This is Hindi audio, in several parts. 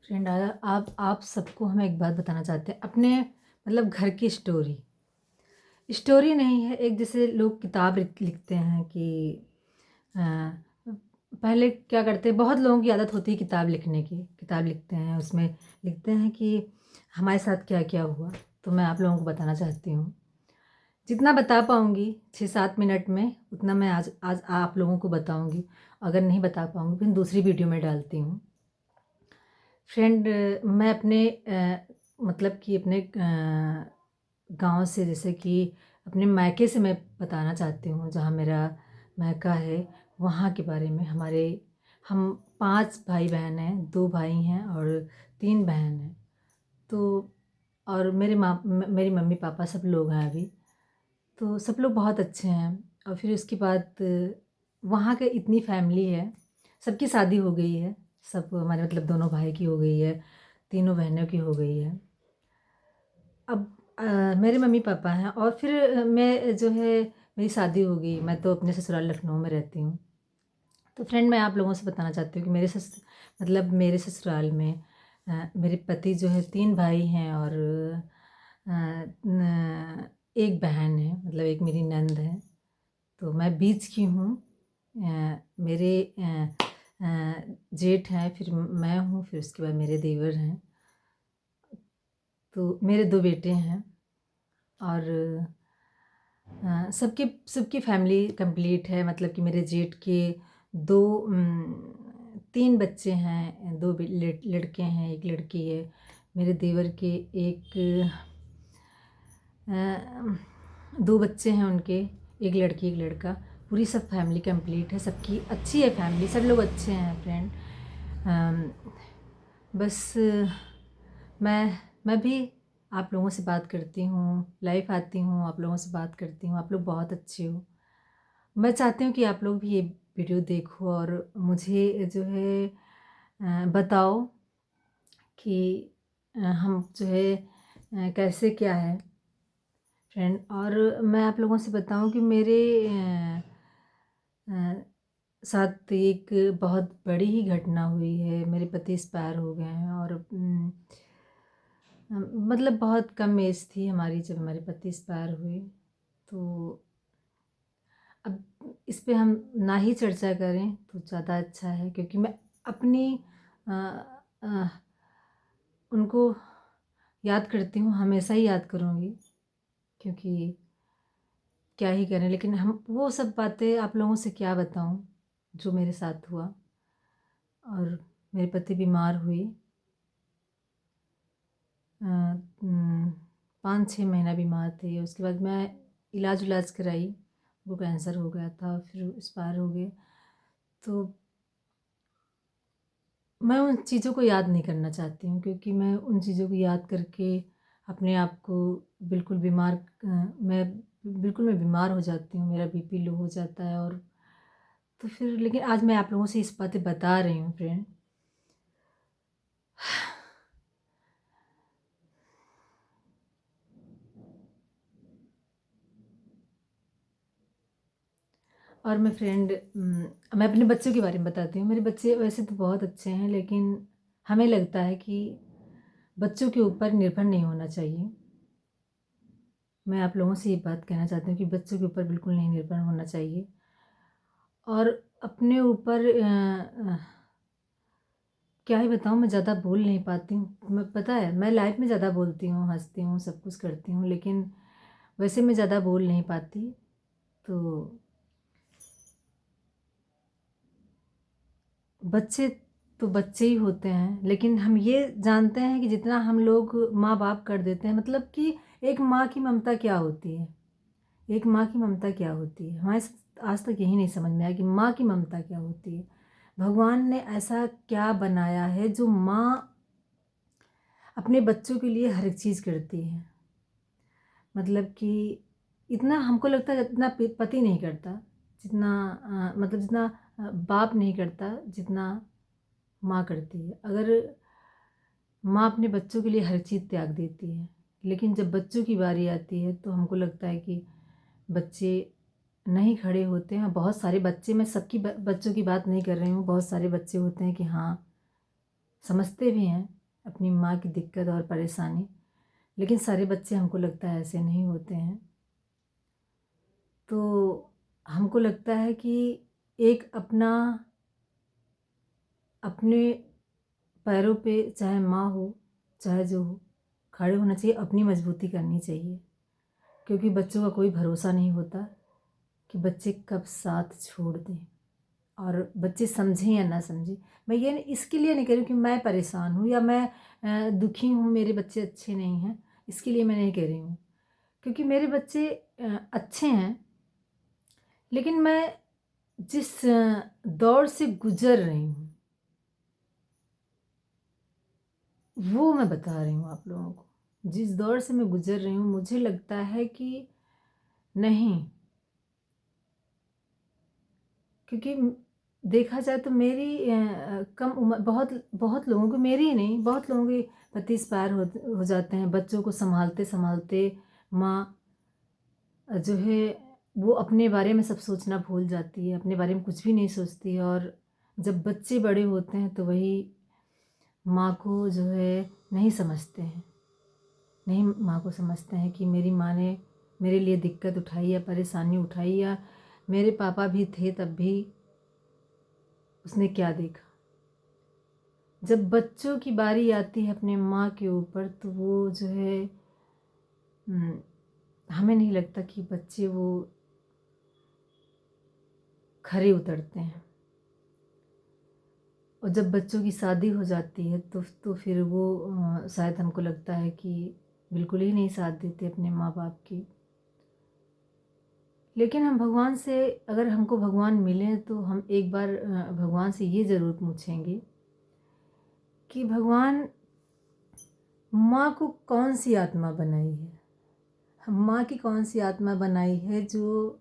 फ्रेंड आप सबको हम एक बात बताना चाहते हैं अपने मतलब घर की स्टोरी। स्टोरी नहीं है, एक जैसे लोग किताब लिखते हैं कि अ, पहले क्या करते हैं, बहुत लोगों की आदत होती है किताब लिखने की। किताब लिखते हैं, उसमें लिखते हैं कि हमारे साथ क्या-क्या हुआ। तो मैं आप लोगों को बताना चाहती हूँ। जितना बता पाऊँगी 6-7 मिनट में उतना मैं आज आज आप लोगों को बताऊँगी। अगर नहीं बता पाऊँगी फिर दूसरी वीडियो में डालती हूँ। फ्रेंड मैं अपने मतलब कि अपने गाँव से जैसे कि अपने मायके से मैं बताना चाहती हूँ, जहाँ मेरा मायका है, वहाँ के बारे में। हम 5 भाई-बहन हैं, 2 भाई हैं और 3 बहन हैं। तो और मेरी मम्मी-पापा सब लोग हैं अभी। तो सब लोग बहुत अच्छे हैं और फिर उसके बाद वहाँ के इतनी फैमिली है, सबकी शादी हो गई है। सब हमारे मतलब दोनों भाई की हो गई है, तीनों बहनों की हो गई है। अब मेरे मम्मी-पापा हैं और फिर मैं जो है मेरी शादी हो गई, मैं तो अपने ससुराल लखनऊ में रहती हूँ। तो फ्रेंड मैं आप लोगों से बताना चाहती हूँ कि मेरे ससुराल में मेरे पति जो है 3 भाई हैं और अ, न 1 बहन है, मतलब एक मेरी नंद है। तो मैं बीच की हूँ। मेरे जेठ हैं, फिर मैं हूँ, फिर उसके बाद मेरे देवर हैं। तो मेरे 2 बेटे हैं और सबकी सबकी फैमिली कंप्लीट है, मतलब कि मेरे जेठ के 2 3 बच्चे हैं, 2 लड़के हैं, 1 लड़की है। मेरे देवर के एक 2 बच्चे हैं उनके, 1 लड़की 1 लड़का। पूरी सब फैमिली कंप्लीट है, सबकी अच्छी है फैमिली, सब लोग अच्छे हैं फ्रेंड। बस मैं भी आप लोगों से बात करती हूँ, लाइव आती हूँ, आप लोगों से बात करती हूँ, आप लोग बहुत अच्छे हो। मैं चाहती हूँ कि आप लोग भी ये वीडियो देखो और मुझे जो है बताओ कि हम जो है कैसे क्या है फ्रेंड। और मैं आप लोगों से बताऊँ कि मेरे अ, साथ एक बहुत बड़ी ही घटना हुई है। मेरे पति एक्सपायर हो गए हैं और मतलब बहुत कम एज थी हमारी जब हमारे पति एक्सपायर हुए। तो अब इस पे हम ना ही चर्चा करें तो ज़्यादा अच्छा है, क्योंकि मैं अपनी अ अ, उनको याद करती हूँ, हमेशा ही याद करूँगी, क्योंकि क्या ही करें। लेकिन हम वो सब बातें आप लोगों से क्या बताऊँ जो मेरे साथ हुआ। और मेरे पति बीमार हुए, 5-6 महीना बीमार थे। उसके बाद मैं इलाज कराई, वो कैंसर हो गया था, फिर एक्सपायर हो गए। तो मैं उन चीज़ों को याद नहीं करना चाहती हूँ, क्योंकि मैं उन चीज़ों को याद करके अपने आप को बिल्कुल मैं बीमार हो जाती हूँ, मेरा बीपी लो हो जाता है। और तो फिर लेकिन आज मैं आप लोगों से इस बातें बता रही हूँ फ्रेंड। और मैं अपने बच्चों के बारे में बताती हूँ। मेरे बच्चे वैसे तो बहुत अच्छे हैं, लेकिन हमें लगता है कि बच्चों के ऊपर निर्भर नहीं होना चाहिए। मैं आप लोगों से ये बात कहना चाहती हूँ कि बच्चों के ऊपर बिल्कुल नहीं निर्भर होना चाहिए। और अपने ऊपर क्या ही बताऊँ, मैं ज़्यादा बोल नहीं पाती हूँ। मैं पता है मैं लाइफ़ में ज़्यादा बोलती हूँ, हँसती हूँ, सब कुछ करती हूँ, लेकिन वैसे मैं ज़्यादा बोल नहीं पाती। तो बच्चे तो बच्चे ही होते हैं, लेकिन हम ये जानते हैं कि जितना हम लोग माँ-बाप कर देते हैं, मतलब कि एक माँ की ममता क्या होती है? एक माँ की ममता क्या होती है? हमारे आज तक यही नहीं समझ में आया कि माँ की ममता क्या होती है? भगवान ने ऐसा क्या बनाया है जो माँ अपने बच्चों के लिए हर एक चीज़ करती है? मतलब कि इतना हमको लगता है जितना पति नहीं करता, जितना मतलब जितना बाप नहीं करता, जितना माँ करती है। अगर माँ अपने बच्चों के लिए हर चीज़ त्याग देती है, लेकिन जब बच्चों की बारी आती है तो हमको लगता है कि बच्चे नहीं खड़े होते हैं। बहुत सारे बच्चे, मैं सबकी बच्चों की बात नहीं कर रही हूँ, बहुत सारे बच्चे होते हैं कि हाँ, समझते भी हैं, अपनी माँ की दिक्कत और परेशानी, लेकिन सारे बच्चे हमको लगता है ऐसे नहीं होते हैं। तो हमको लगता है कि एक अपना अपने पैरों पे चाहे माँ हो, चाहे जो हो, खड़े होना चाहिए, अपनी मजबूती करनी चाहिए। क्योंकि बच्चों का कोई भरोसा नहीं होता कि बच्चे कब साथ छोड़ दें और बच्चे समझें या ना समझें। मैं ये इसके लिए नहीं कह रही हूँ कि मैं परेशान हूँ या मैं दुखी हूँ, मेरे बच्चे अच्छे नहीं हैं, इसके लिए मैं नहीं कह रही हूँ। क्योंकि मेरे बच्चे अच्छे हैं, लेकिन मैं जिस दौर से गुज़र रही हूँ, वो मैं बता रही हूँ आप लोगों को। जिस दौर से मैं गुज़र रही हूँ, मुझे लगता है कि नहीं, क्योंकि देखा जाए तो मेरी कम उम्र, बहुत बहुत लोगों की, मेरी ही नहीं, बहुत लोगों के पति एक्सपायर हो जाते हैं। बच्चों को संभालते-संभालते माँ जो है वो अपने बारे में सब सोचना भूल जाती है, अपने बारे में कुछ भी नहीं सोचती है। और जब बच्चे बड़े होते हैं तो वही माँ को जो है नहीं समझते हैं, नहीं माँ को समझते हैं कि मेरी माँ ने मेरे लिए दिक्कत उठाई या परेशानी उठाई, या मेरे पापा भी थे तब भी उसने क्या देखा। जब बच्चों की बारी आती है अपने माँ के ऊपर, तो वो जो है हमें नहीं लगता कि बच्चे वो खरे उतरते हैं। और जब बच्चों की शादी हो जाती है तो फिर वो शायद हमको लगता है कि बिल्कुल ही नहीं साथ देते अपने माँ बाप की। लेकिन हम भगवान से, अगर हमको भगवान मिले तो हम एक बार भगवान से ये ज़रूर पूछेंगे कि भगवान, माँ को कौन सी आत्मा बनाई है, माँ की कौन सी आत्मा बनाई है जो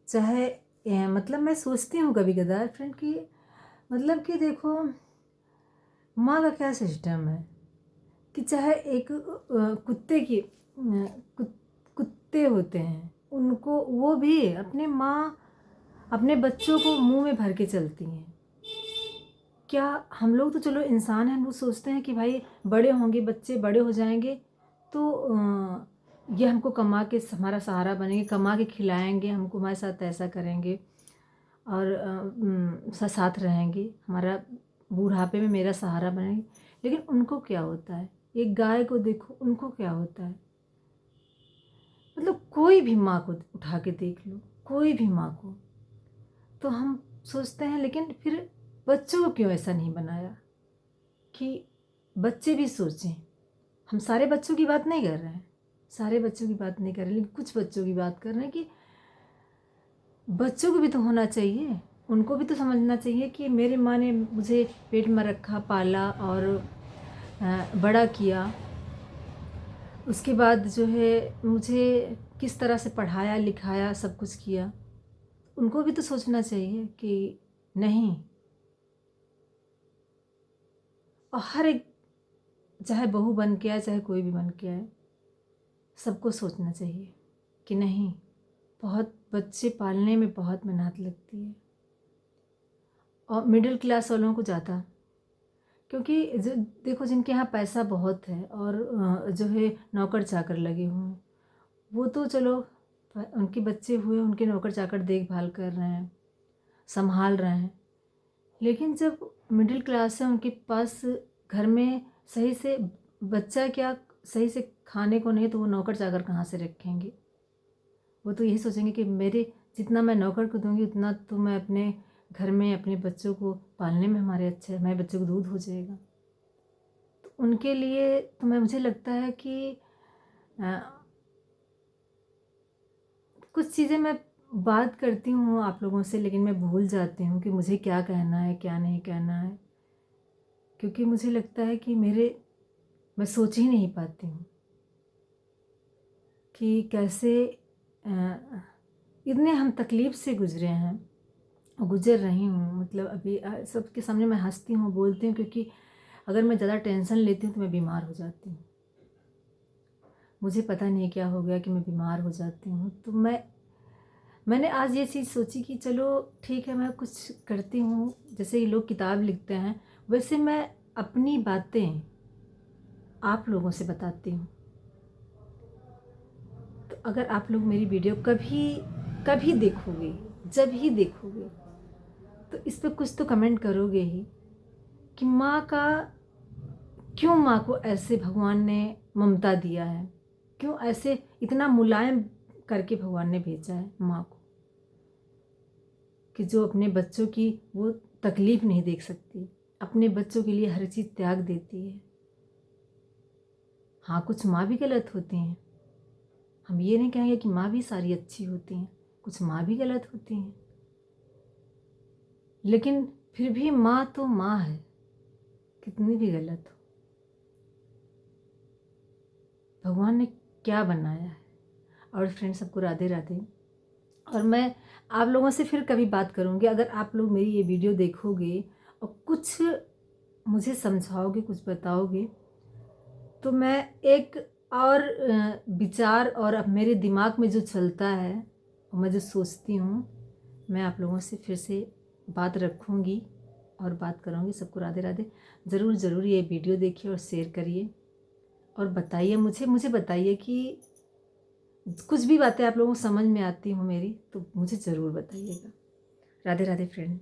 चाहे मतलब मैं सोचती हूँ कभी कदार फ्रेंड कि मतलब कि देखो, माँ का क्या सिस्टम है कि चाहे एक कुत्ते की कुत्ते होते हैं, उनको वो भी अपने माँ अपने बच्चों को मुंह में भर के चलती हैं। क्या हम लोग तो चलो इंसान हैं, वो सोचते हैं कि भाई बड़े होंगे, बच्चे बड़े हो जाएंगे तो ये हमको कमा के हमारा सहारा बनेंगे, कमा के खिलाएंगे हमको, हमारे साथ ऐसा करेंगे और साथ रहेंगे, हमारा बुढ़ापे में मेरा सहारा बनेंगे। लेकिन उनको क्या होता है, एक गाय को देखो, उनको क्या होता है। मतलब कोई भी माँ को उठा के देख लो, कोई भी माँ को, तो हम सोचते हैं लेकिन फिर बच्चों को क्यों ऐसा नहीं बनाया कि बच्चे भी सोचें। हम सारे बच्चों की बात नहीं कर रहे हैं, सारे बच्चों की बात नहीं कर रहे, लेकिन कुछ बच्चों की बात कर रहे हैं कि बच्चों को भी तो होना चाहिए, उनको भी तो समझना चाहिए कि मेरी माँ ने मुझे पेट में रखा, पाला और बड़ा किया, उसके बाद जो है मुझे किस तरह से पढ़ाया लिखाया, सब कुछ किया। उनको भी तो सोचना चाहिए कि नहीं। और हर एक, चाहे बहू बन के आए, चाहे कोई भी बन के आए, सबको सोचना चाहिए कि नहीं, बहुत बच्चे पालने में बहुत मेहनत लगती है। और मिडिल क्लास वालों को ज़्यादा, क्योंकि जो देखो जिनके यहाँ पैसा बहुत है और जो है नौकर चाकर लगे हुए हैं, वो तो चलो उनके बच्चे हुए, उनके नौकर चाकर देखभाल कर रहे हैं, संभाल रहे हैं। लेकिन जब मिडिल क्लास है, उनके पास घर में सही से बच्चा क्या, सही से खाने को नहीं, तो वो नौकर चाकर कहाँ से रखेंगे। वो तो यही सोचेंगे कि मेरे जितना मैं नौकर को दूंगी उतना तो मैं अपने घर में अपने बच्चों को पालने में हमारे अच्छे, हमारे बच्चों को दूध हो जाएगा। तो उनके लिए तो मुझे लगता है कि अ, कुछ चीज़ें मैं बात करती हूँ आप लोगों से, लेकिन मैं भूल जाती हूँ कि मुझे क्या कहना है, क्या नहीं कहना है। क्योंकि मुझे लगता है कि मैं सोच ही नहीं पाती हूँ कि कैसे इतने हम तकलीफ़ से गुज़रे हैं और गुज़र रही हूँ। मतलब अभी सबके सामने मैं हँसती हूँ, बोलती हूँ, क्योंकि अगर मैं ज़्यादा टेंशन लेती हूँ तो मैं बीमार हो जाती हूँ। मुझे पता नहीं क्या हो गया कि मैं बीमार हो जाती हूँ। तो मैंने आज ये चीज़ सोची कि चलो ठीक है, मैं कुछ करती हूँ। जैसे ये लोग किताब लिखते हैं, वैसे मैं अपनी बातें आप लोगों से बताती हूँ। तो अगर आप लोग मेरी वीडियो कभी कभी देखोगे, जब ही देखोगे, तो इस पे कुछ तो कमेंट करोगे ही कि क्यों माँ को ऐसे भगवान ने ममता दिया है, क्यों ऐसे इतना मुलायम करके भगवान ने भेजा है माँ को, कि जो अपने बच्चों की वो तकलीफ़ नहीं देख सकती, अपने बच्चों के लिए हर चीज़ त्याग देती है। हाँ, कुछ माँ भी गलत होती हैं, हम ये नहीं कहेंगे कि माँ भी सारी अच्छी होती हैं, कुछ माँ भी गलत होती हैं, लेकिन फिर भी माँ तो माँ है, कितनी भी गलत हो। भगवान ने क्या बनाया है। और फ्रेंड्स, सबको राधे राधे। और मैं आप लोगों से फिर कभी बात करूँगी। अगर आप लोग मेरी ये वीडियो देखोगे और कुछ मुझे समझाओगे, कुछ बताओगे, तो मैं एक और विचार और अब मेरे दिमाग में जो चलता है और मैं जो सोचती हूँ, मैं आप लोगों से फिर से बात रखूँगी और बात करूँगी। सबको राधे राधे। ज़रूर ज़रूर ये वीडियो देखिए और शेयर करिए और बताइए, मुझे बताइए कि कुछ भी बातें आप लोगों को समझ में आती हो मेरी, तो मुझे ज़रूर बताइएगा। राधे राधे फ्रेंड।